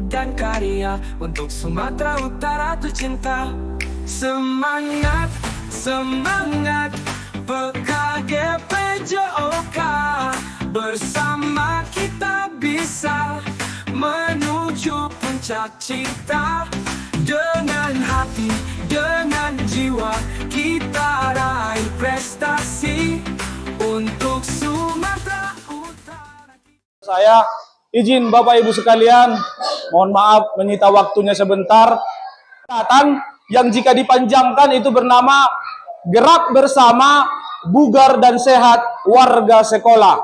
dan karya untuk Sumatera Utara tercinta. Semangat, semangat PKGPJOK, bersama kita bisa menuju puncak cita. Dengan hati, dengan jiwa, kita raih prestasi untuk Sumatera Utara. Saya izin Bapak Ibu sekalian, mohon maaf menyita waktunya sebentar. Kegiatan yang jika dipanjangkan itu bernama Gerak Bersama Bugar dan Sehat Warga Sekolah.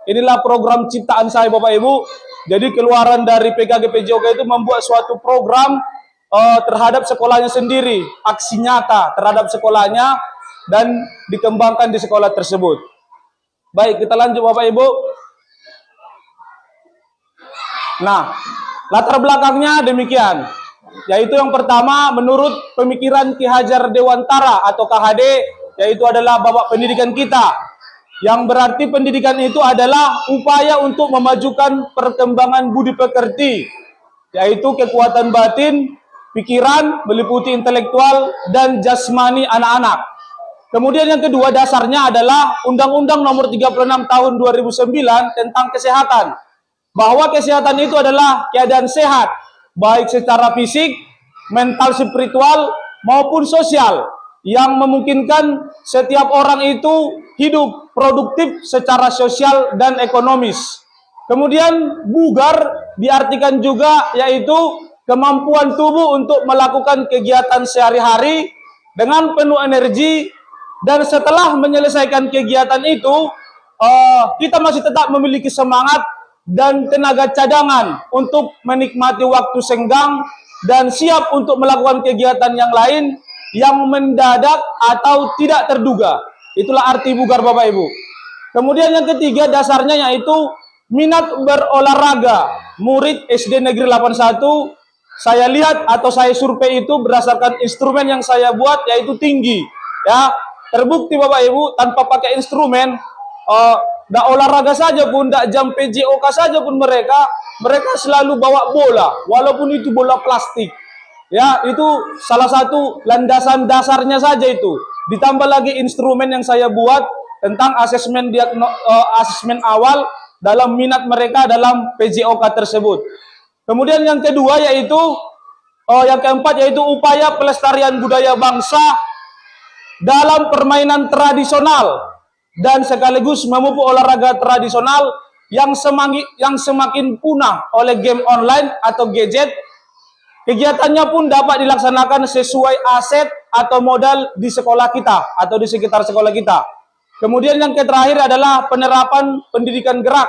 Inilah program ciptaan saya Bapak Ibu. Jadi keluaran dari PKGPJOK itu membuat suatu program terhadap sekolahnya sendiri, aksi nyata terhadap sekolahnya dan dikembangkan di sekolah tersebut. Baik, kita lanjut Bapak Ibu. Nah, latar belakangnya demikian, yaitu yang pertama menurut pemikiran Ki Hajar Dewantara atau KHD, yaitu adalah bapak pendidikan kita, yang berarti pendidikan itu adalah upaya untuk memajukan perkembangan budi pekerti, yaitu kekuatan batin, pikiran, meliputi intelektual dan jasmani anak-anak. Kemudian yang kedua dasarnya adalah Undang-Undang Nomor 36 Tahun 2009 tentang kesehatan, bahwa kesehatan itu adalah keadaan sehat, baik secara fisik, mental, spiritual, maupun sosial, yang memungkinkan setiap orang itu hidup produktif secara sosial dan ekonomis. Kemudian bugar diartikan juga yaitu kemampuan tubuh untuk melakukan kegiatan sehari-hari dengan penuh energi, dan setelah menyelesaikan kegiatan itu, kita masih tetap memiliki semangat dan tenaga cadangan untuk menikmati waktu senggang dan siap untuk melakukan kegiatan yang lain yang mendadak atau tidak terduga. Itulah arti bugar Bapak Ibu. Kemudian yang ketiga dasarnya yaitu minat berolahraga. Murid SD Negeri 81, saya lihat atau saya survei itu berdasarkan instrumen yang saya buat yaitu tinggi. Ya, terbukti Bapak Ibu tanpa pakai instrumen, dak olahraga saja pun, dak jam PJOK saja pun mereka selalu bawa bola, walaupun itu bola plastik. Ya, itu salah satu landasan dasarnya saja itu. Ditambah lagi instrumen yang saya buat tentang asesmen awal dalam minat mereka dalam PJOK tersebut. Kemudian yang kedua yaitu, yang keempat yaitu upaya pelestarian budaya bangsa dalam permainan tradisional dan sekaligus memupuk olahraga tradisional yang semakin punah oleh game online atau gadget. Kegiatannya pun dapat dilaksanakan sesuai aset atau modal di sekolah kita atau di sekitar sekolah kita. Kemudian yang terakhir adalah penerapan pendidikan gerak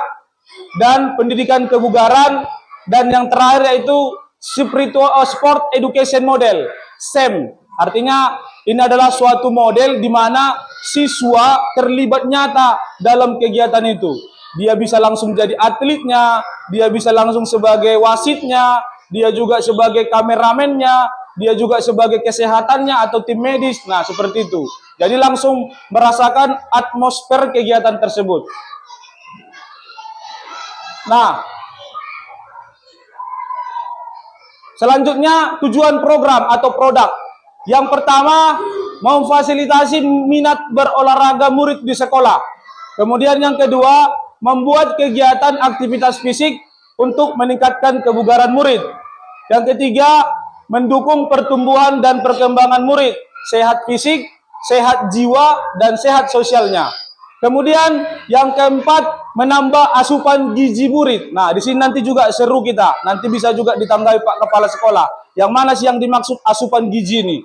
dan pendidikan kebugaran, dan yang terakhir yaitu Sport Education Model, SEM. Artinya ini adalah suatu model di mana siswa terlibat nyata dalam kegiatan itu. Dia bisa langsung jadi atletnya, dia bisa langsung sebagai wasitnya, dia juga sebagai kameramennya, dia juga sebagai kesehatannya atau tim medis. Nah, seperti itu. Jadi langsung merasakan atmosfer kegiatan tersebut. Nah, selanjutnya tujuan program atau produk. Yang pertama, memfasilitasi minat berolahraga murid di sekolah. Kemudian yang kedua, membuat kegiatan aktivitas fisik untuk meningkatkan kebugaran murid. Yang ketiga, mendukung pertumbuhan dan perkembangan murid, sehat fisik, sehat jiwa, dan sehat sosialnya. Kemudian yang keempat, menambah asupan gizi murid. Nah, di sini nanti juga seru kita. Nanti bisa juga ditanggapi Pak Kepala Sekolah. Yang mana sih yang dimaksud asupan gizi ini?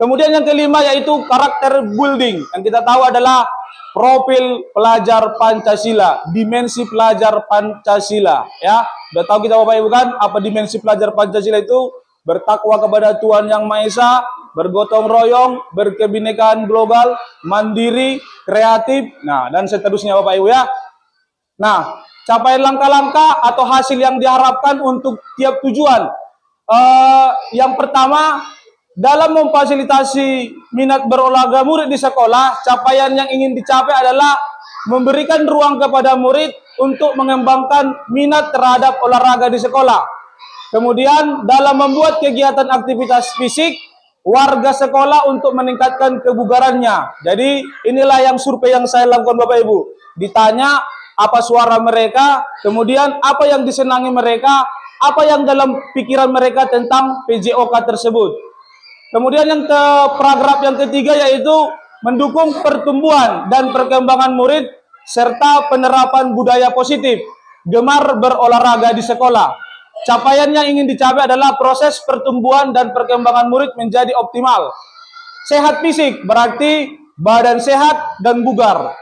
Kemudian yang kelima yaitu karakter building. Yang kita tahu adalah profil pelajar Pancasila, dimensi pelajar Pancasila. Ya, udah tahu kita Bapak Ibu kan apa dimensi pelajar Pancasila itu? Bertakwa kepada Tuhan Yang Maha Esa, bergotong royong, berkebinekaan global, mandiri, kreatif, nah dan seterusnya Bapak Ibu ya. Nah, capaian langkah-langkah atau hasil yang diharapkan untuk tiap tujuan. Yang pertama, dalam memfasilitasi minat berolahraga murid di sekolah, capaian yang ingin dicapai adalah memberikan ruang kepada murid untuk mengembangkan minat terhadap olahraga di sekolah. Kemudian dalam membuat kegiatan aktivitas fisik warga sekolah untuk meningkatkan kebugarannya. Jadi inilah yang survei yang saya lakukan Bapak Ibu. Ditanya apa suara mereka, kemudian apa yang disenangi mereka, apa yang dalam pikiran mereka tentang PJOK tersebut. Kemudian yang paragraf yang ketiga yaitu mendukung pertumbuhan dan perkembangan murid serta penerapan budaya positif, gemar berolahraga di sekolah. Capaian yang ingin dicapai adalah proses pertumbuhan dan perkembangan murid menjadi optimal. Sehat fisik berarti badan sehat dan bugar.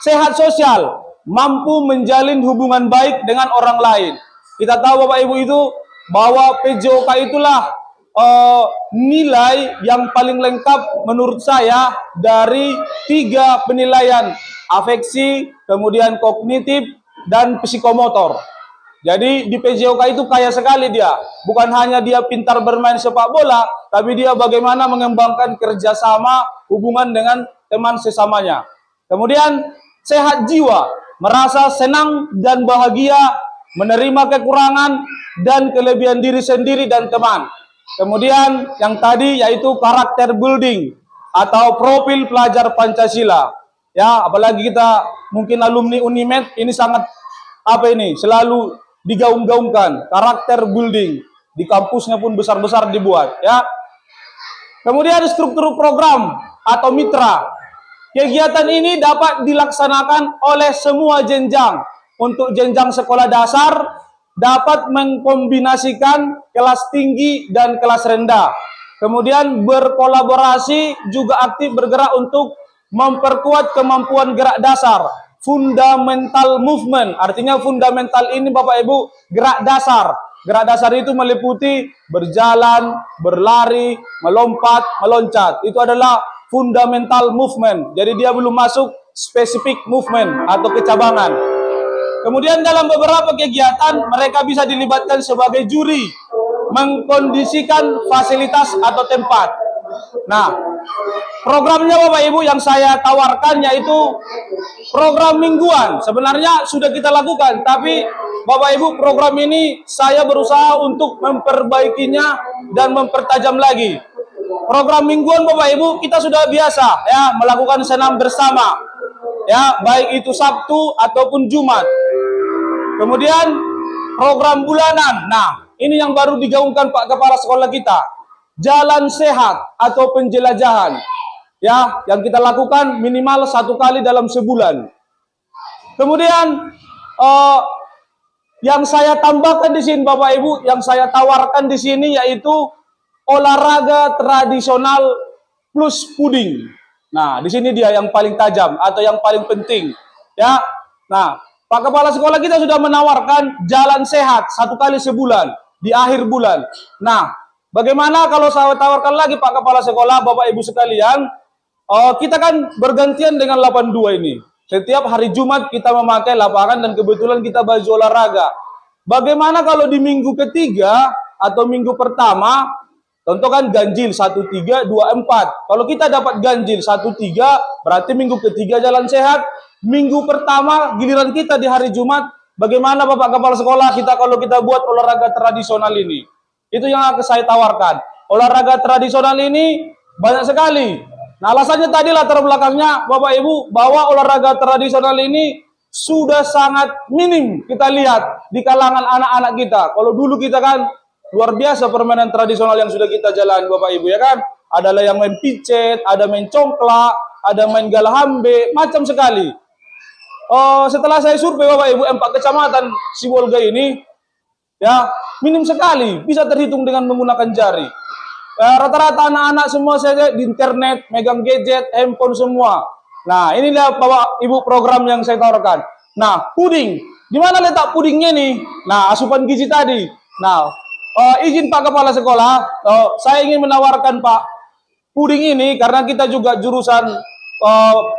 Sehat sosial, mampu menjalin hubungan baik dengan orang lain. Kita tahu Bapak Ibu itu bahwa PJOK itulah nilai yang paling lengkap menurut saya dari 3 penilaian, afeksi, kemudian kognitif, dan psikomotor. Jadi di PJOK itu kaya sekali dia. Bukan hanya dia pintar bermain sepak bola, tapi dia bagaimana mengembangkan kerjasama, hubungan dengan teman sesamanya. Kemudian sehat jiwa, merasa senang dan bahagia, menerima kekurangan dan kelebihan diri sendiri dan teman. Kemudian yang tadi yaitu karakter building atau profil pelajar Pancasila. Ya, apalagi kita mungkin alumni Unimed ini sangat selalu digaung-gaungkan karakter building. Di kampusnya pun besar-besar dibuat, ya. Kemudian struktur program atau mitra. Kegiatan ini dapat dilaksanakan oleh semua jenjang. Untuk jenjang sekolah dasar dapat mengkombinasikan kelas tinggi dan kelas rendah. Kemudian berkolaborasi juga aktif bergerak untuk memperkuat kemampuan gerak dasar. Fundamental movement, artinya fundamental ini Bapak Ibu gerak dasar. Gerak dasar itu meliputi berjalan, berlari, melompat, meloncat. Itu adalah fundamental movement. Jadi dia belum masuk specific movement atau kecabangan. Kemudian dalam beberapa kegiatan mereka bisa dilibatkan sebagai juri, mengkondisikan fasilitas atau tempat. Nah, programnya Bapak Ibu yang saya tawarkan yaitu program mingguan. Sebenarnya sudah kita lakukan, tapi Bapak Ibu program ini saya berusaha untuk memperbaikinya dan mempertajam lagi. Program mingguan Bapak Ibu kita sudah biasa ya melakukan senam bersama. Ya, baik itu Sabtu ataupun Jumat. Kemudian program bulanan. Nah, ini yang baru digaungkan Pak Kepala Sekolah kita. Jalan sehat atau penjelajahan. Ya, yang kita lakukan minimal 1 kali dalam sebulan. Kemudian yang saya tambahkan di sini Bapak Ibu, yang saya tawarkan di sini yaitu olahraga tradisional plus puding. Nah, di sini dia yang paling tajam atau yang paling penting. Ya. Nah, Pak Kepala Sekolah kita sudah menawarkan jalan sehat 1 kali sebulan di akhir bulan. Nah, bagaimana kalau saya tawarkan lagi Pak Kepala Sekolah, Bapak Ibu sekalian, kita kan bergantian dengan 82 ini. Setiap hari Jumat kita memakai lapangan dan kebetulan kita baju olahraga. Bagaimana kalau di minggu ketiga atau minggu pertama, contoh kan ganjil 1, 3, 2, 4. Kalau kita dapat ganjil 1, 3, berarti minggu ketiga jalan sehat. Minggu pertama giliran kita di hari Jumat, bagaimana Bapak Kepala Sekolah kita kalau kita buat olahraga tradisional ini? Itu yang akan saya tawarkan. Olahraga tradisional ini banyak sekali. Nah, alasannya tadi latar belakangnya Bapak Ibu bahwa olahraga tradisional ini sudah sangat minim kita lihat di kalangan anak-anak kita. Kalau dulu kita kan luar biasa permainan tradisional yang sudah kita jalan Bapak Ibu ya kan. Adalah yang main picet, ada main congklak, ada main galahambe, macam sekali. Setelah saya survei Bapak Ibu 4 kecamatan Sibolga ini, ya minim sekali, bisa terhitung dengan menggunakan jari. Rata-rata anak-anak semua saya di internet, megang gadget, handphone semua. Nah, inilah Bapak Ibu program yang saya tawarkan. Nah, puding, di mana letak pudingnya nih? Nah, asupan gizi tadi. Nah, izin Pak Kepala Sekolah, saya ingin menawarkan Pak puding ini karena kita juga jurusan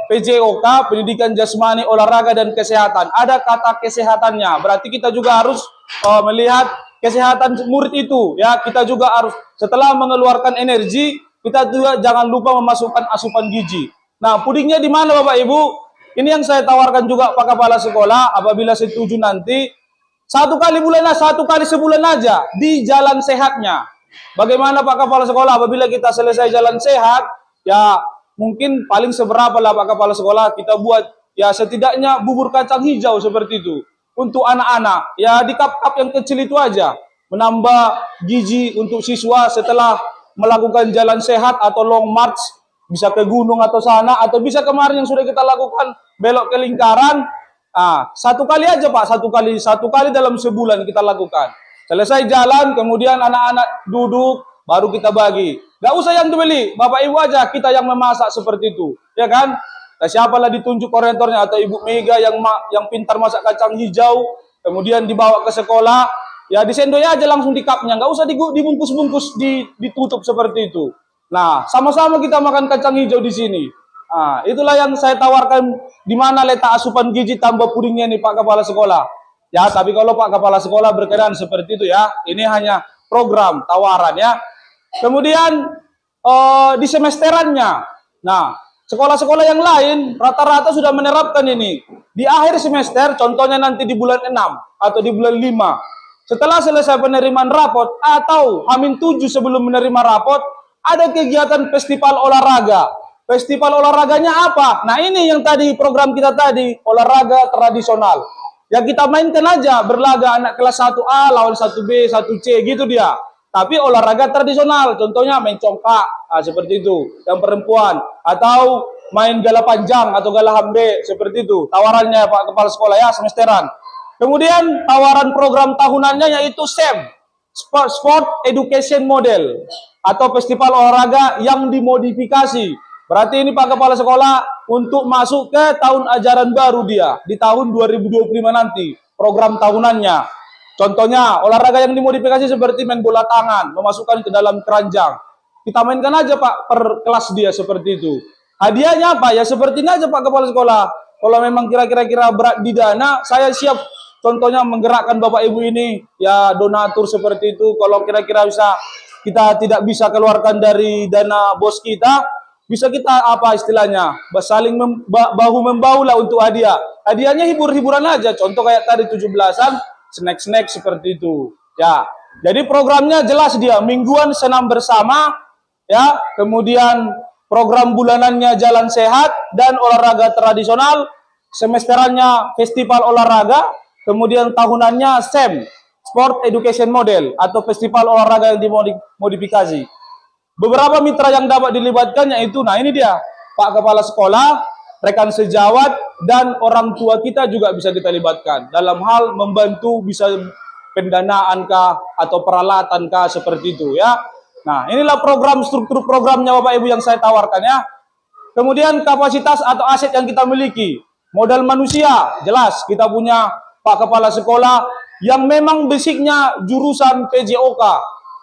PJOK, Pendidikan Jasmani, Olahraga dan Kesehatan. Ada kata kesehatannya, berarti kita juga harus melihat kesehatan murid itu. Ya, kita juga harus setelah mengeluarkan energi, kita juga jangan lupa memasukkan asupan gizi. Nah, pudingnya di mana Bapak Ibu? Ini yang saya tawarkan juga Pak Kepala Sekolah, apabila setuju nanti, Satu kali sebulan aja di jalan sehatnya. Bagaimana Pak Kepala Sekolah apabila kita selesai jalan sehat, ya mungkin paling seberapa lah Pak Kepala Sekolah kita buat ya setidaknya bubur kacang hijau seperti itu untuk anak-anak. Ya di cup-cup yang kecil itu aja menambah gizi untuk siswa setelah melakukan jalan sehat atau long march, bisa ke gunung atau sana, atau bisa kemarin yang sudah kita lakukan belok ke lingkaran. Satu kali aja Pak, satu kali dalam sebulan kita lakukan. Selesai jalan, kemudian anak-anak duduk, baru kita bagi. Gak usah yang dibeli, Bapak Ibu aja, kita yang memasak seperti itu, ya kan? Nah, siapalah ditunjuk koordinatornya atau Ibu Mega yang pintar masak kacang hijau, kemudian dibawa ke sekolah, ya disendoi aja langsung di cupnya, nggak usah dibungkus-bungkus, ditutup seperti itu. Nah, sama-sama kita makan kacang hijau di sini. Itulah yang saya tawarkan, di mana letak asupan gizi tambah pudingnya nih Pak Kepala Sekolah. Ya, tapi kalau Pak Kepala Sekolah berkenan seperti itu ya, ini hanya program tawaran ya. Kemudian di semesterannya, nah sekolah-sekolah yang lain rata-rata sudah menerapkan ini. Di akhir semester, contohnya nanti di bulan 6 atau di bulan 5, setelah selesai penerimaan rapot atau H-7 sebelum menerima rapot, ada kegiatan festival olahraga. Festival olahraganya apa? Nah ini yang tadi program kita tadi, olahraga tradisional. Ya kita mainkan aja, berlaga anak kelas 1A lawan 1B, 1C gitu dia. Tapi olahraga tradisional, contohnya main congkak, seperti itu, yang perempuan. Atau main gala panjang atau gala hambe, seperti itu. Tawarannya Pak Kepala Sekolah ya, semesteran. Kemudian tawaran program tahunannya yaitu SEM, Sport Education Model, atau festival olahraga yang dimodifikasi. Berarti ini Pak Kepala Sekolah untuk masuk ke tahun ajaran baru dia, di tahun 2025 nanti, program tahunannya. Contohnya, olahraga yang dimodifikasi seperti main bola tangan, memasukkan ke dalam keranjang. Kita mainkan aja Pak per kelas dia seperti itu. Hadiahnya apa? Ya seperti ini aja Pak Kepala Sekolah. Kalau memang kira-kira berat di dana, saya siap contohnya menggerakkan Bapak Ibu ini, ya donatur seperti itu. Kalau kira-kira kita tidak bisa keluarkan dari dana bos kita, bisa kita apa istilahnya, saling bahu-membahu lah untuk hadiah. Hadiahnya hibur-hiburan aja, contoh kayak tadi 17-an, snack-snack seperti itu. Ya, jadi programnya jelas dia, mingguan senam bersama, ya, kemudian program bulanannya jalan sehat dan olahraga tradisional, semesterannya festival olahraga, kemudian tahunannya SEM, Sport Education Model, atau festival olahraga yang dimodifikasi. Beberapa mitra yang dapat dilibatkan yaitu, nah ini dia, Pak Kepala Sekolah, rekan sejawat, dan orang tua kita juga bisa kita libatkan dalam hal membantu bisa pendanaan kah atau peralatan kah seperti itu ya. Nah inilah program, struktur programnya Bapak Ibu yang saya tawarkan ya. Kemudian kapasitas atau aset yang kita miliki, modal manusia, jelas kita punya Pak Kepala Sekolah yang memang basicnya jurusan PJOK,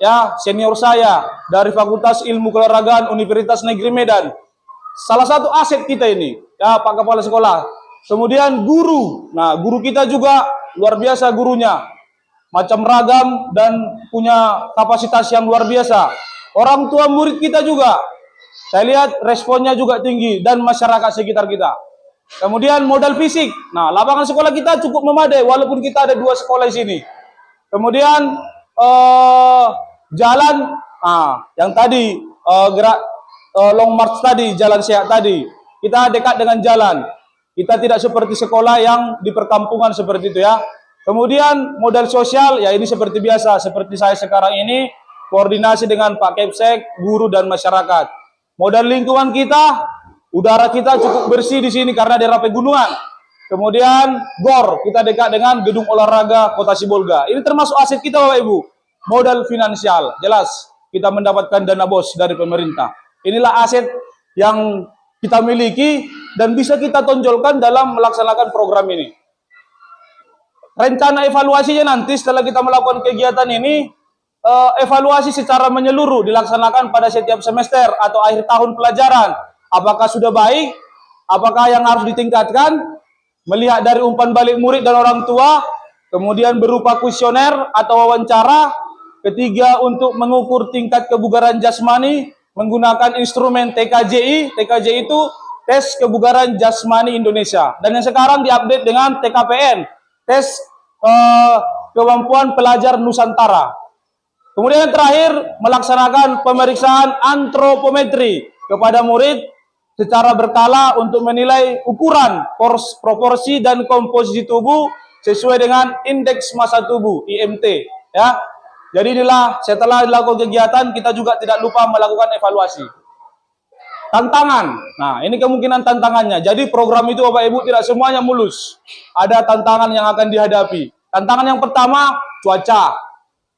ya, senior saya dari Fakultas Ilmu Keolahragaan Universitas Negeri Medan. Salah satu aset kita ini, ya Pak Kepala Sekolah. Kemudian guru. Nah, guru kita juga luar biasa gurunya. Macam ragam dan punya kapasitas yang luar biasa. Orang tua murid kita juga. Saya lihat responnya juga tinggi dan masyarakat sekitar kita. Kemudian modal fisik. Nah, lapangan sekolah kita cukup memadai walaupun kita ada 2 sekolah di sini. Kemudian jalan, yang tadi gerak long march tadi, jalan sehat tadi, kita dekat dengan jalan. Kita tidak seperti sekolah yang di perkampungan seperti itu ya. Kemudian modal sosial, ya ini seperti biasa, seperti saya sekarang ini, koordinasi dengan Pak Kepsek, guru dan masyarakat. Modal lingkungan kita, udara kita cukup bersih di sini karena daerah pegunungan. Kemudian GOR, kita dekat dengan Gedung Olahraga Kota Sibolga. Ini termasuk aset kita Bapak Ibu. Modal finansial, jelas kita mendapatkan dana bos dari pemerintah. Inilah aset yang kita miliki dan bisa kita tonjolkan dalam melaksanakan program ini. Rencana evaluasinya nanti setelah kita melakukan kegiatan ini, evaluasi secara menyeluruh dilaksanakan pada setiap semester atau akhir tahun pelajaran. Apakah sudah baik? Apakah yang harus ditingkatkan? Melihat dari umpan balik murid dan orang tua, kemudian berupa kuesioner atau wawancara. Ketiga, untuk mengukur tingkat kebugaran jasmani menggunakan instrumen TKJI. TKJI itu tes kebugaran jasmani Indonesia. Dan yang sekarang diupdate dengan TKPN, tes kemampuan pelajar Nusantara. Kemudian yang terakhir, melaksanakan pemeriksaan antropometri kepada murid secara berkala untuk menilai ukuran, proporsi, dan komposisi tubuh sesuai dengan indeks massa tubuh, IMT. Ya. Jadi inilah setelah dilakukan kegiatan, kita juga tidak lupa melakukan evaluasi. Tantangan. Nah, ini kemungkinan tantangannya. Jadi program itu Bapak Ibu tidak semuanya mulus. Ada tantangan yang akan dihadapi. Tantangan yang pertama, cuaca.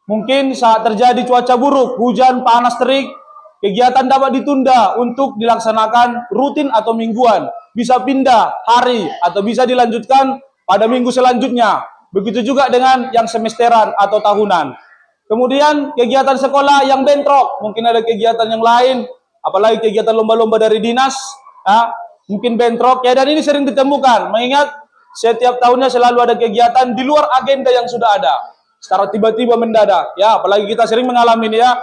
Mungkin saat terjadi cuaca buruk, hujan, panas, terik, kegiatan dapat ditunda untuk dilaksanakan rutin atau mingguan. Bisa pindah hari atau bisa dilanjutkan pada minggu selanjutnya. Begitu juga dengan yang semesteran atau tahunan. Kemudian kegiatan sekolah yang bentrok. Mungkin ada kegiatan yang lain, apalagi kegiatan lomba-lomba dari dinas, ya, mungkin bentrok. Ya, dan ini sering ditemukan. Mengingat setiap tahunnya selalu ada kegiatan di luar agenda yang sudah ada. Secara tiba-tiba mendadak, ya, apalagi kita sering mengalami ini, ya.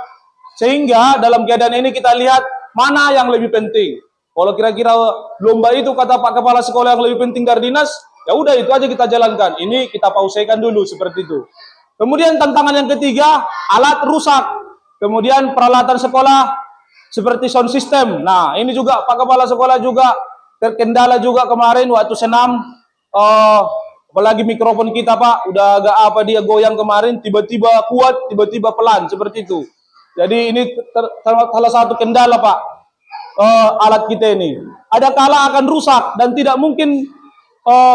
Sehingga dalam keadaan ini kita lihat mana yang lebih penting. Kalau kira-kira lomba itu kata Pak Kepala Sekolah yang lebih penting dari dinas, ya udah itu aja kita jalankan. Ini kita pausekan dulu seperti itu. Kemudian tantangan yang ketiga, alat rusak. Kemudian peralatan sekolah seperti sound system. Nah, ini juga Pak Kepala Sekolah juga terkendala juga kemarin waktu senam. Apalagi mikrofon kita Pak, udah agak apa dia goyang kemarin, tiba-tiba kuat, tiba-tiba pelan, seperti itu. Jadi ini salah satu kendala Pak, alat kita ini. Ada kala akan rusak dan tidak mungkin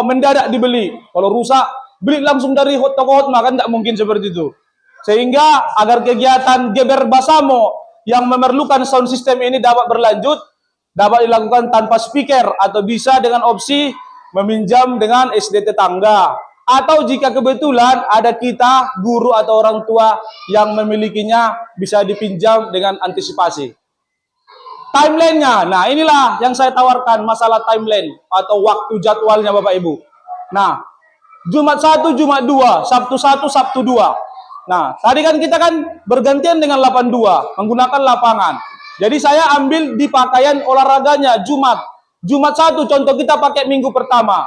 mendadak dibeli. Kalau rusak, beli langsung dari toko hotma, kan tidak mungkin seperti itu. Sehingga agar kegiatan Geber Basamo yang memerlukan sound system ini dapat berlanjut, dapat dilakukan tanpa speaker atau bisa dengan opsi meminjam dengan SD tetangga, atau jika kebetulan ada kita guru atau orang tua yang memilikinya bisa dipinjam dengan antisipasi. Timelinenya, nah inilah yang saya tawarkan, masalah timeline atau waktu jadwalnya Bapak Ibu. Nah, Jumat 1, Jumat 2, Sabtu 1, Sabtu 2. Nah, tadi kan kita kan bergantian dengan 82 menggunakan lapangan. Jadi saya ambil di pakaian olahraganya Jumat 1, contoh kita pakai minggu pertama.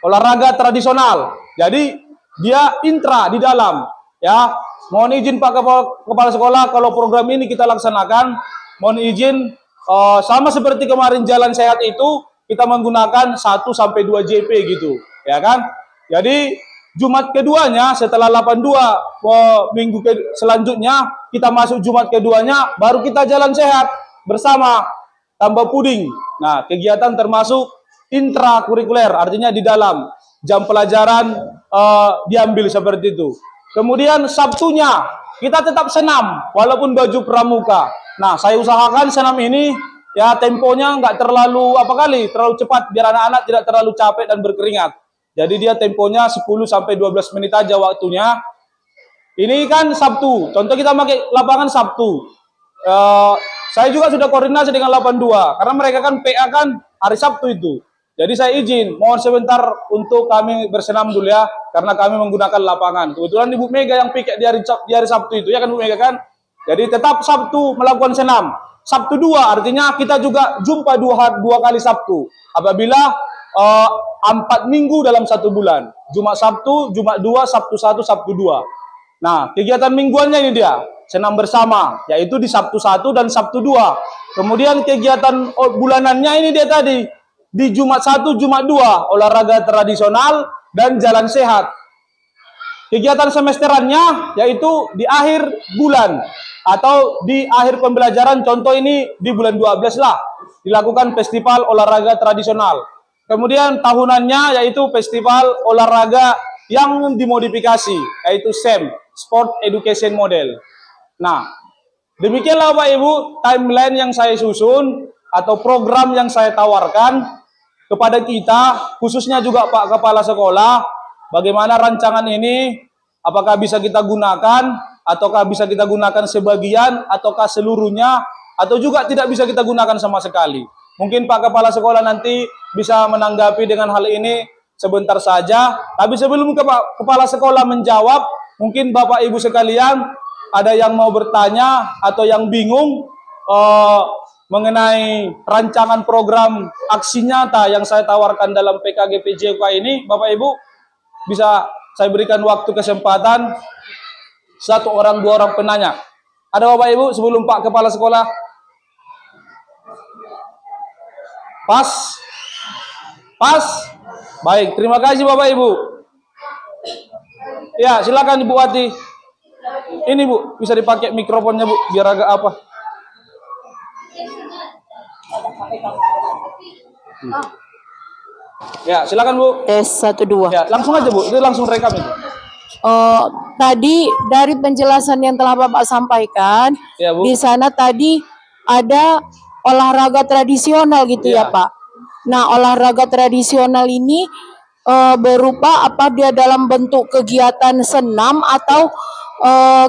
Olahraga tradisional. Jadi dia intra di dalam, ya. Mohon izin Pak Kepala Sekolah, kalau program ini kita laksanakan, mohon izin sama seperti kemarin jalan sehat itu kita menggunakan 1 sampai 2 JP gitu, ya kan? Jadi Jumat keduanya setelah 82 minggu selanjutnya kita masuk Jumat keduanya baru kita jalan sehat bersama tambah puding. Nah, kegiatan termasuk intrakurikuler, artinya di dalam jam pelajaran diambil seperti itu. Kemudian Sabtunya kita tetap senam walaupun baju pramuka. Nah, saya usahakan senam ini ya temponya nggak terlalu terlalu cepat biar anak-anak tidak terlalu capek dan berkeringat. Jadi dia temponya 10 sampai 12 menit aja waktunya. Ini kan Sabtu. Contoh kita pakai lapangan Sabtu. Saya juga sudah koordinasi dengan 82 karena mereka kan PA kan hari Sabtu itu. Jadi saya izin, mohon sebentar untuk kami bersenam dulu ya, karena kami menggunakan lapangan. Kebetulan Ibu Mega yang piket di hari Sabtu itu, ya kan Bu Mega kan? Jadi tetap Sabtu melakukan senam. Sabtu 2 artinya kita juga jumpa dua kali Sabtu. Apabila 4 minggu dalam 1 bulan. Jumat Sabtu, Jumat 2, Sabtu 1, Sabtu 2. Nah, kegiatan mingguannya ini dia. Senam bersama, yaitu di Sabtu 1 dan Sabtu 2. Kemudian kegiatan bulanannya ini dia tadi. Di Jumat 1, Jumat 2, olahraga tradisional dan jalan sehat. Kegiatan semesterannya yaitu di akhir bulan atau di akhir pembelajaran, contoh ini di bulan 12 lah, dilakukan festival olahraga tradisional. Kemudian tahunannya yaitu festival olahraga yang dimodifikasi, yaitu SEM, Sport Education Model. Nah, demikianlah Bapak Ibu timeline yang saya susun atau program yang saya tawarkan kepada kita, khususnya juga Pak Kepala Sekolah, bagaimana rancangan ini, apakah bisa kita gunakan, ataukah bisa kita gunakan sebagian, ataukah seluruhnya, atau juga tidak bisa kita gunakan sama sekali. Mungkin Pak Kepala Sekolah nanti bisa menanggapi dengan hal ini sebentar saja, tapi sebelum Kepala Sekolah menjawab, mungkin Bapak Ibu sekalian, ada yang mau bertanya atau yang bingung mengenai rancangan program aksi nyata yang saya tawarkan dalam PKG PJK ini, Bapak Ibu bisa saya berikan waktu kesempatan 1 orang 2 orang penanya. Ada Bapak Ibu sebelum Pak Kepala Sekolah? Pas? Pas? Baik, terima kasih Bapak Ibu. Ya, silakan Ibu Wati. Ini Bu, bisa dipakai mikrofonnya Bu, biar agak apa. Ya, silakan Bu. Tes 1 2. Ya, langsung aja Bu, itu langsung rekam itu. Tadi dari penjelasan yang telah Bapak sampaikan, Ya, Bu. di sana tadi ada olahraga tradisional gitu Ya. ya Pak. Nah, olahraga tradisional ini berupa apa, dia dalam bentuk kegiatan senam atau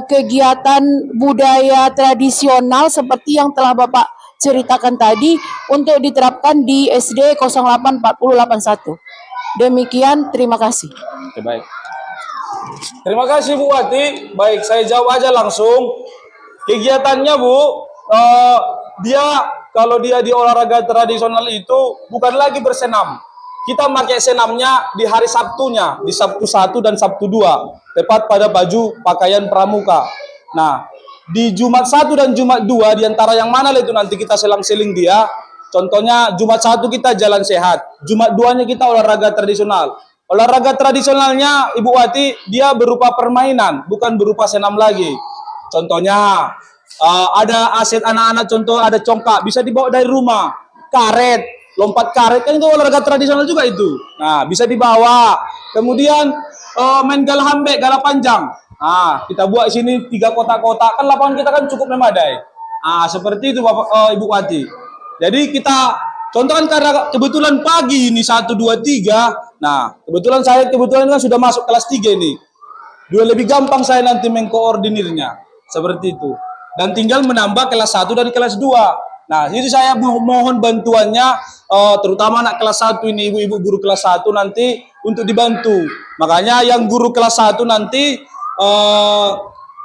kegiatan budaya tradisional seperti yang telah Bapak ceritakan tadi untuk diterapkan di SD 084081. Demikian, terima kasih. Oke, baik. Terima kasih Bu Wati. Baik, saya jawab aja langsung. Kegiatannya Bu, dia kalau dia di olahraga tradisional itu bukan lagi bersenam. Kita pakai senamnya di hari Sabtunya, di Sabtu 1 dan Sabtu 2, tepat pada baju pakaian pramuka. Nah, di Jumat 1 dan Jumat 2, di antara yang mana itu nanti kita selang-seling dia. Contohnya Jumat 1 kita jalan sehat, Jumat 2-nya kita olahraga tradisional. Olahraga tradisionalnya Ibu Wati, dia berupa permainan, bukan berupa senam lagi. Contohnya ada aset anak-anak, contoh ada congkak, bisa dibawa dari rumah. Karet, lompat karet, kan itu olahraga tradisional juga itu. Nah, bisa dibawa. Kemudian main gala hambek, gala panjang. Nah, kita buat sini 3 kotak-kotak, kan lapangan kita kan cukup memadai. Nah, seperti itu Bapak Ibu Wati. Jadi kita contohkan karena kebetulan pagi ini 1 2 3. Nah, kebetulan saya kan sudah masuk kelas 3 nih. Lebih gampang saya nanti mengkoordinirnya. Seperti itu. Dan tinggal menambah kelas 1 dan kelas 2. Nah, itu saya mohon bantuannya, terutama anak kelas 1 ini, ibu-ibu guru kelas 1 nanti untuk dibantu. Makanya yang guru kelas 1 nanti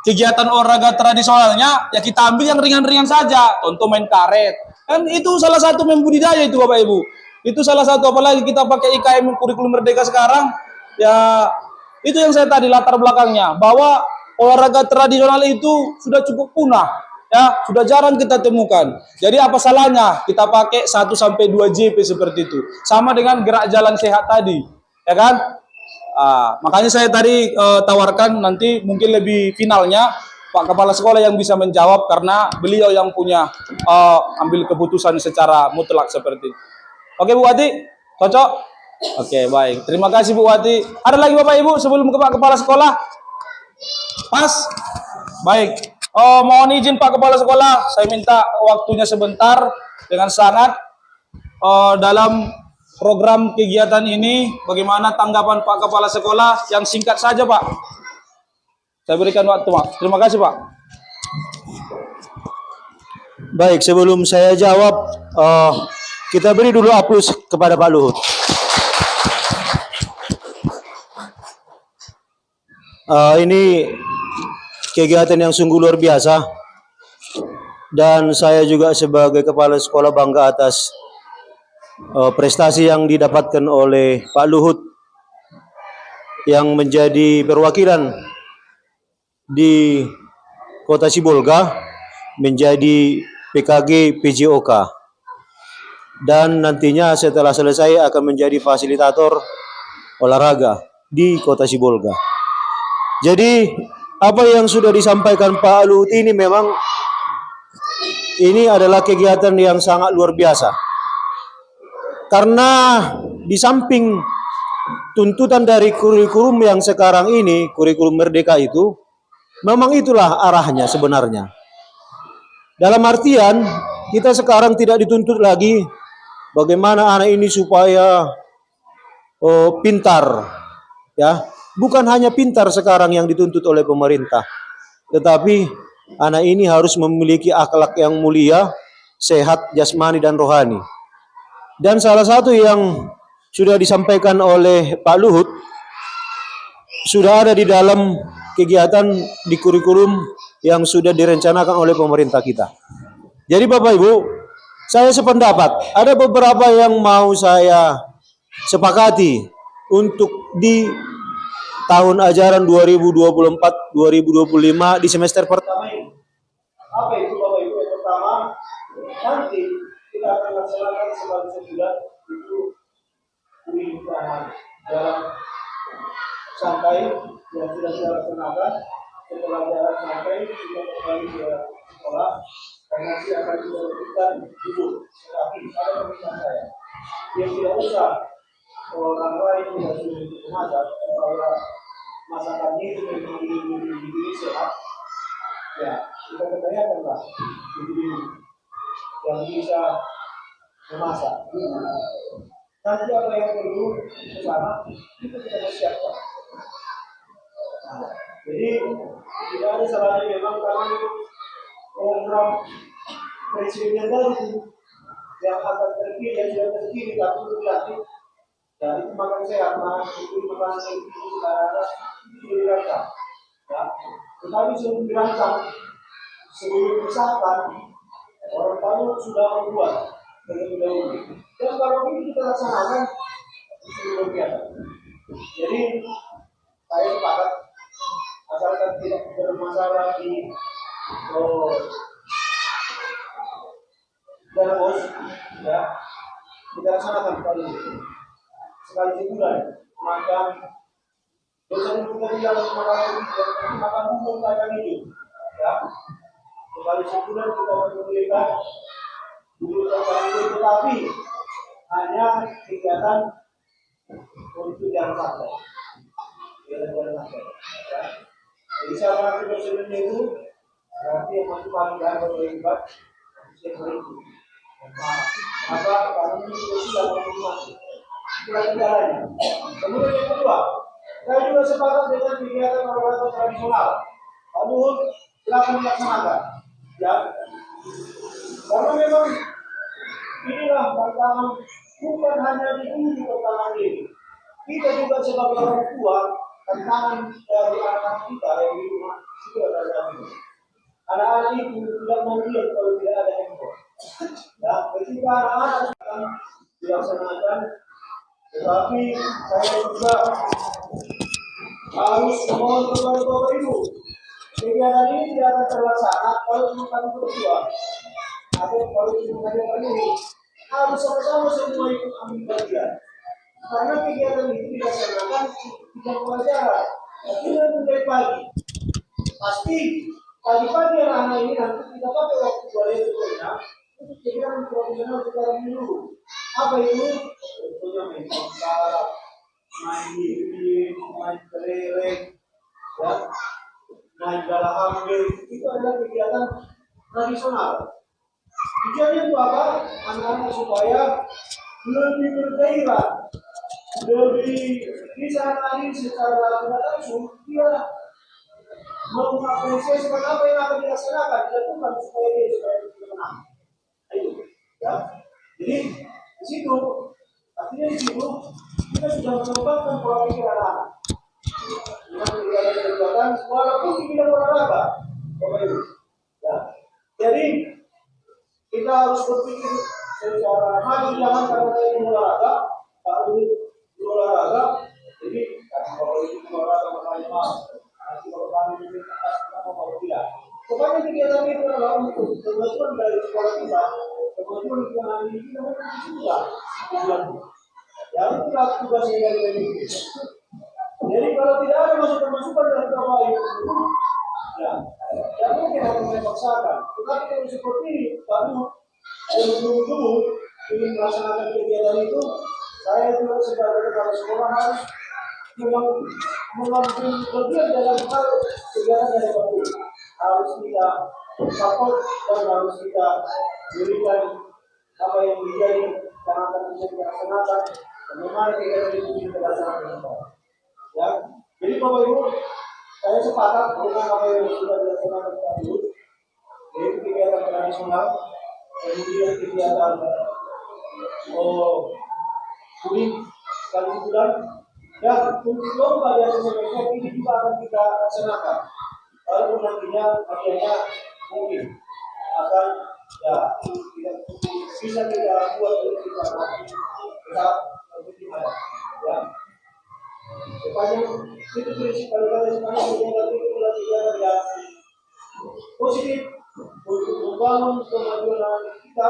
kegiatan olahraga tradisionalnya ya kita ambil yang ringan-ringan saja. Contoh main karet. Kan itu salah satu membudidaya itu Bapak Ibu. Itu salah satu, apalagi kita pakai IKM kurikulum Merdeka sekarang. Ya, itu yang saya tadi latar belakangnya, bahwa olahraga tradisional itu sudah cukup punah. Ya, sudah jarang kita temukan. Jadi apa salahnya kita pakai 1 sampai 2 JP seperti itu. Sama dengan gerak jalan sehat tadi. Ya kan? Makanya saya tadi tawarkan nanti mungkin lebih finalnya Pak Kepala Sekolah yang bisa menjawab, karena beliau yang punya ambil keputusan secara mutlak seperti itu. Oke Bu Wati, cocok? Oke, baik. Terima kasih Bu Wati. Ada lagi Bapak Ibu sebelum ke Pak Kepala Sekolah? Pas? Baik. Mohon izin Pak Kepala Sekolah, saya minta waktunya sebentar dengan sangat dalam program kegiatan ini. Bagaimana tanggapan Pak Kepala Sekolah? Yang singkat saja Pak. Saya berikan waktu Pak. Terima kasih Pak. Baik, sebelum saya jawab, kita beri dulu aplaus kepada Pak Luhut. Ini kegiatan yang sungguh luar biasa, dan saya juga sebagai kepala sekolah bangga atas prestasi yang didapatkan oleh Pak Luhut yang menjadi perwakilan di Kota Sibolga, menjadi PKG PJOK, dan nantinya setelah selesai akan menjadi fasilitator olahraga di Kota Sibolga. Jadi apa yang sudah disampaikan Pak Luhut ini memang ini adalah kegiatan yang sangat luar biasa, karena di samping tuntutan dari kurikulum yang sekarang ini, kurikulum Merdeka itu, memang itulah arahnya sebenarnya. Dalam artian, kita sekarang tidak dituntut lagi bagaimana anak ini supaya pintar, ya. Bukan hanya pintar sekarang yang dituntut oleh pemerintah, tetapi anak ini harus memiliki akhlak yang mulia, sehat jasmani dan rohani. Dan salah satu yang sudah disampaikan oleh Pak Luhut sudah ada di dalam kegiatan di kurikulum yang sudah direncanakan oleh pemerintah kita. Jadi Bapak Ibu, saya sependapat, ada beberapa yang mau saya sepakati untuk tahun ajaran 2024-2025 di semester pertama ini. Apa itu Bapak Ibu? Yang pertama, nanti kita akan laksanakan selama sebulan itu pemilihan dalam sampai yang sudah kita laksanakan. Setelah jalan sampai kita kembali ke sekolah dan nanti akan kita lakukan dulu. Tetapi ada permintaan saya yang tidak usah orang lain tidak sudah masak supaya masakannya itu menjadi sehat. Ya, kita bertanyakanlah yang bisa memasak. Nanti apa yang perlu ke sana itu kita persiapkan. Nah, jadi tidak ada salahnya memang karena program presiden tadi yang akan terpilih yang sudah terpilih tapi belum dilatih. Ya, itu makan sehat, itu makan sehat itu sudah ada itu dirancang. Ya, tetapi sebelum dirancang, sebelum disahkan, orang tahu sudah membuat terlebih dahulu. Dan kalau ini kita laksanakan, itu luar biasa. Jadi saya sepakat, asalkan tidak bermasalah di dalam bos, ya kita laksanakan kali ini. Sekali sebulan, maka dosen kita tidak harus makan hukum akan hidup. Ya, sekali sebulan kita memberikan dulu itu, tetapi hanya kegiatan untuk yang santai. Kegiatan santai. Ya. Jadi salah satu dosennya itu berarti yang masih paling baik berlibat dosen itu. Maka karena ini sudah masuk. Jalannya. Kemudian yang kedua, saya juga sepakat dengan kegiatan olahraga tradisional. Namun silakan dilaksanakan. Ya, karena memang inilah tantangan bukan hanya di ujung tantangan ini. Kita juga sebagai orang tua tantangan dari anak-anak kita yang di rumah itu adalah ini. Anak-anak itu tidak mau diam kalau tidak ada handphone. Ya, ketika anak-anak akan dilaksanakan. Tetapi saya juga harus mohon kepada Bapak Ibu, kegiatan ini tidak akan terlaksana kalau cuma kami berdua atau kalau cuma kami ini harus sama-sama semua ikut ambil bagian. Karena kegiatan itu dilaksanakan tidak pelajaran, tapi mulai pagi. Pasti pagi-pagi anak-anak ini nanti kita pakai waktu balik sekolahnya untuk kegiatan profesional secara menyeluruh. Apa itu? Contohnya main bola, main gigi, main kelereng, ya, main bola ambil, itu adalah kegiatan tradisional. Tujuannya itu apa? Anak-anak supaya lebih bergairah, lebih bisa nari secara tidak langsung, dia mengapresiasi apa yang akan dilaksanakan, dilakukan supaya dia menang. Ayo, ya. Jadi di situ, artinya di situ kita sudah mengembangkan pola pikir anak-anak dengan kegiatan walaupun di bidang olahraga, Bapak Ibu. Ya. Jadi kita harus berpikir secara maju, jangan karena saya ingin olahraga, baru olahraga. Jadi kalau itu olahraga makanya nanti kalau kami di atas kita mau tidak. Pokoknya kegiatan itu adalah untuk kemajuan dari sekolah kita. Kemudian kita ini kita sudah ya itulah tugasnya dari PBB. Jadi kalau tidak ada masukan dari Bapak Ibu, ya mungkin akan dipaksakan. Tetapi kalau seperti ini, baru dulu ingin melaksanakan kegiatan itu, saya juga sebagai kepala sekolah harus mengambil bagian dalam hal kegiatan dari Bapak Ibu. Harus kita support dan harus kita berikan apa yang menjadi yang akan bisa dilaksanakan dan bagaimana kegiatan itu bisa dilaksanakan. Ya, jadi Bapak Ibu, saya sepakat dengan apa yang sudah dilaksanakan tadi, yaitu kegiatan tradisional, kemudian kegiatan kuning sekali sebulan, dan untuk lomba di atas semester ini juga akan kita laksanakan. Walaupun nantinya akhirnya mungkin akan ya bisa kita buat untuk kita lebih ada ya sepanjang itu sebenarnya kegiatan itu adalah kegiatan yang positif untuk membangun kemajuan kita.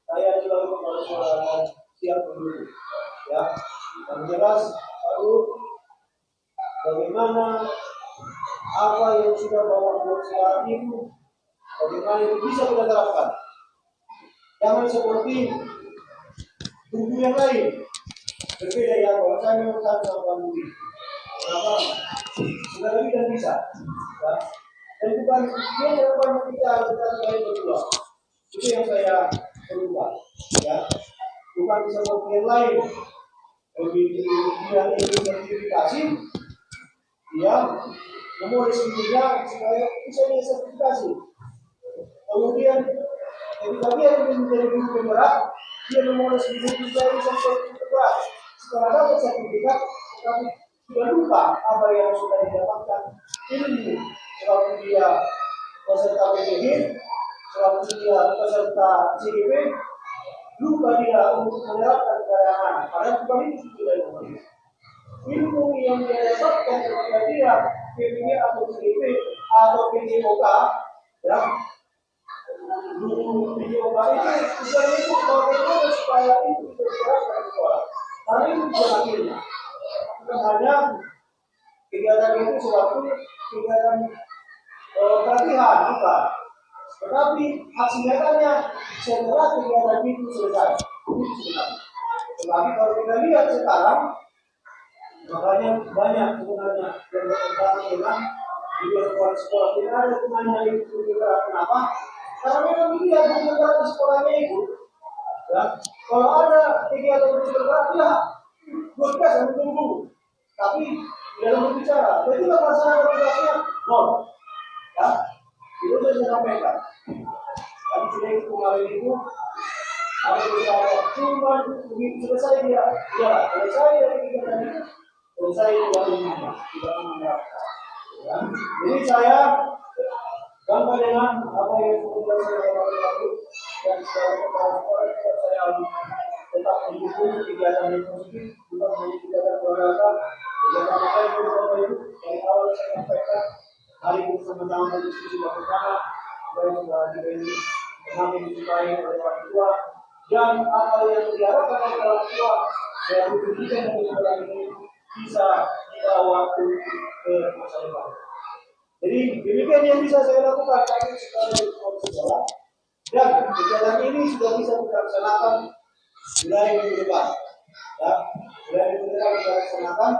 Saya juga kepada saudara siap dulu, ya. Yang jelas lalu bagaimana apa yang sudah Bapak buat sekarang itu, bagaimana itu bisa kita terapkan. Jangan seperti buku yang lain. Berbeda ya, kalau saya memang sama Budi. Kenapa? Sudah lebih dan bisa. Ya. Dan bukan dia yang banyak kita sekali berdua. Itu yang saya berubah. Ya. Bukan seperti yang lain. Lebih dia ingin sertifikasi, dia memoles dirinya supaya bisa dia sertifikasi. Kemudian ketika dia ingin menjadi guru penggerak, dia memoles diri sampai penggerak. Setelah dapat sertifikat, tetapi sudah lupa apa yang sudah didapatkan ilmu. Selalu dia peserta PPG, selalu dia peserta CGP, lupa dia untuk menerapkan keadaan. Padahal bukan itu sudah ilmu yang dia dapatkan ketika dia PPG atau CGP atau PJOK, ya. Guru PJOK itu sudah itu bagaimana supaya itu diterapkan di sekolah. Karena itu bukan akhirnya. Bukan hanya kegiatan itu suatu kegiatan pelatihan, bukan. Tetapi aksi nyatanya setelah kegiatan itu selesai. Itu sebenarnya. Tetapi kalau kita lihat sekarang, makanya banyak sebenarnya yang berkaitan dengan di sekolah kita ada temannya itu juga. Kenapa? Karena memang dia bergerak di sekolahnya itu. Ya, kalau ada kegiatan bergerak, ya bergerak menunggu. Tapi dalam berbicara, jadi masalah tugasnya nol. Ya, itu sudah disampaikan. Tadi sudah itu kemarin itu ada bicara cuma selesai dia, ya selesai dari kegiatan itu, selesai tidak menambah. Ya, jadi saya bangga dengan apa yang sudah saya lakukan dan saya tetap mendukung kegiatan yang positif, bukan hanya kegiatan olahraga, kegiatan apa yang Bapak Ibu dari awal saya sampaikan. Hari ini sama-sama berdiskusi bersama, supaya sudah ini semakin disukai oleh orang tua dan apa yang diharapkan oleh orang tua dari pendidikan dan kegiatan ini bisa dibawa ke masa depan. Jadi demikian yang bisa saya lakukan kami sekarang di sekolah dan kegiatan ini sudah bisa kita laksanakan mulai minggu depan. Ya, mulai minggu depan kita laksanakan.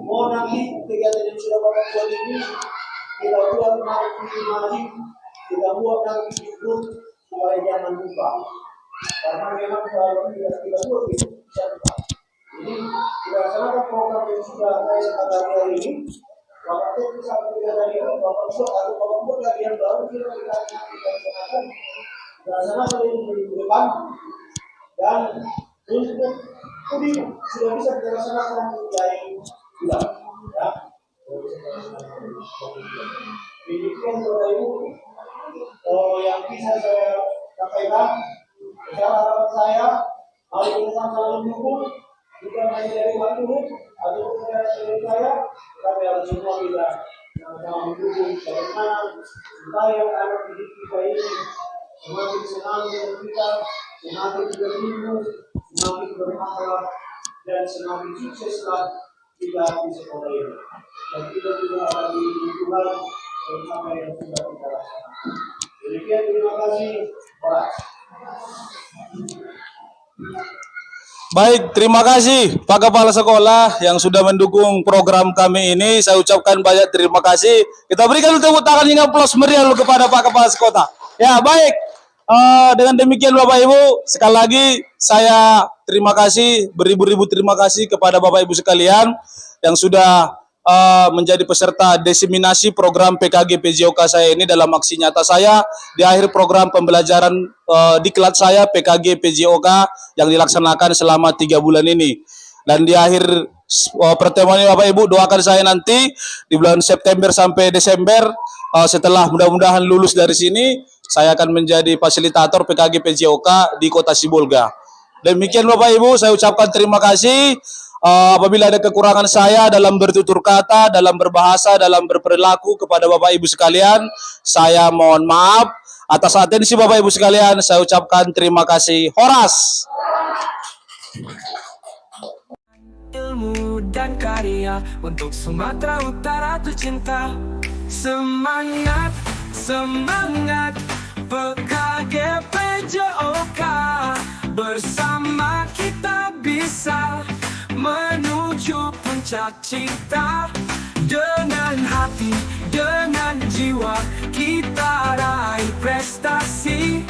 Mau nanti kegiatan yang sudah Bapak buat ini kita buat nanti kita buat nanti di grup supaya jangan lupa. Karena memang kalau kita buat itu bisa lupa. Jadi kita laksanakan program yang sudah saya sepakati hari ini. Bapak itu sampai kegiatan itu, Bapak buat atau Bapak buat lagi yang baru kita laksanakan. Laksanakan ini minggu depan dan untuk kuning sudah bisa kita laksanakan dari bulan. Ya. Demikian Bapak Ibu yang bisa saya sampaikan. Secara harapan saya, mari kita sama-sama mendukung, bukan hanya dari waktu atau dari saya, tapi harus semua kita sama-sama mendukung bagaimana supaya anak didik kita ini semakin senang dengan kita, semakin berilmu, semakin berakhlak, dan semakin sukseslah kita di sekolah ini. Dan kita juga akan di lingkungan apa yang sudah kita laksanakan. Demikian, terima kasih. Pak. Baik, terima kasih Pak Kepala Sekolah yang sudah mendukung program kami ini. Saya ucapkan banyak terima kasih. Kita berikan tepuk tangan yang aplaus meriah kepada Pak Kepala Sekolah. Ya, baik. Dengan demikian Bapak Ibu, sekali lagi saya terima kasih, beribu-ribu terima kasih kepada Bapak Ibu sekalian yang sudah menjadi peserta diseminasi program PKG PJOK saya ini dalam aksi nyata saya di akhir program pembelajaran diklat saya PKG PJOK yang dilaksanakan selama 3 bulan ini. Dan di akhir pertemuan ini Bapak Ibu doakan saya nanti di bulan September sampai Desember setelah mudah-mudahan lulus dari sini saya akan menjadi fasilitator PKG PJOK di Kota Sibolga. Demikian Bapak Ibu, saya ucapkan terima kasih. Apabila ada kekurangan saya dalam bertutur kata, dalam berbahasa, dalam berperilaku kepada Bapak Ibu sekalian, saya mohon maaf. Atas atensi Bapak Ibu sekalian, saya ucapkan terima kasih. Horas. Ilmu dan karya untuk Sumatera Utara tercinta. Semangat, semangat PKGPJOK. Bersama kita bisa menuju puncak cinta. Dengan hati, dengan jiwa, kita raih prestasi.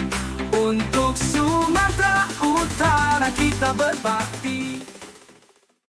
Untuk Sumatera Utara kita berbakti.